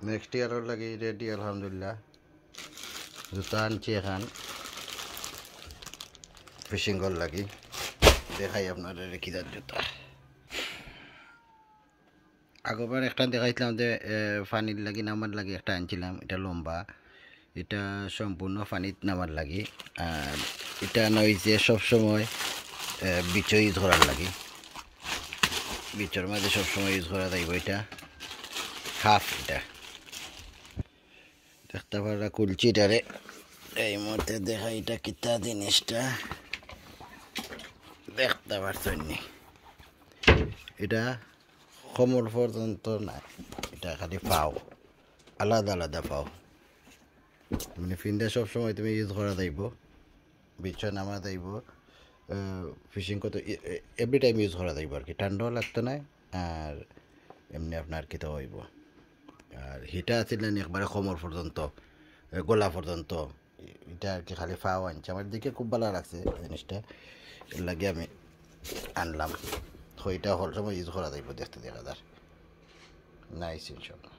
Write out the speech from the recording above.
Next ইয়ারের লাগে ready আলহামদুলিল্লাহ। জুতা আনছি এখন ফিশিং কর লাগি, দেখাই আপনার কিদার জুতা। আগরবার একটা দেখাইছিলাম যে পানির লাগি নামার লাগি একটা আনছিলাম, এটা লম্বা, এটা সম্পূর্ণ পানিত নামার লাগি। আর এটা নইছে সবসময় বিচও ইউজ করার লাগি, বিচের মাঝে সবসময় ইউজ করা যাইব। এটা হাফ, এটা দেখতে পারা কুলচিটারে এই মুহূর্তে দেখা, এটা কিতা জিনিসটা দেখতে পারছেন নি। এটা কোমর পর্যন্ত না, এটা খালি পাও, আলাদা আলাদা পাও, মানে ফিনটা সবসময় তুমি ইউজ করা যাইব, বিচে নামা যাইব, ফিশিং করতে এভরি টাইম ইউজ করা যাইব আর কি। ঠান্ডাও লাগতো না, আর এমনি আপনার কিতা হইব। আর হিটা আসলে একবারে কোমর পর্যন্ত, গলা পর্যন্ত, এটা আর কি খালি ফাও আনছে। আমার দিকে খুব ভালো লাগছে জিনিসটা, এর লাগে আমি আনলাম। তো এটা হল সময় ইউজ করা যাইব, দেখতে দেখা যার নাইস ইনশাল্লাহ।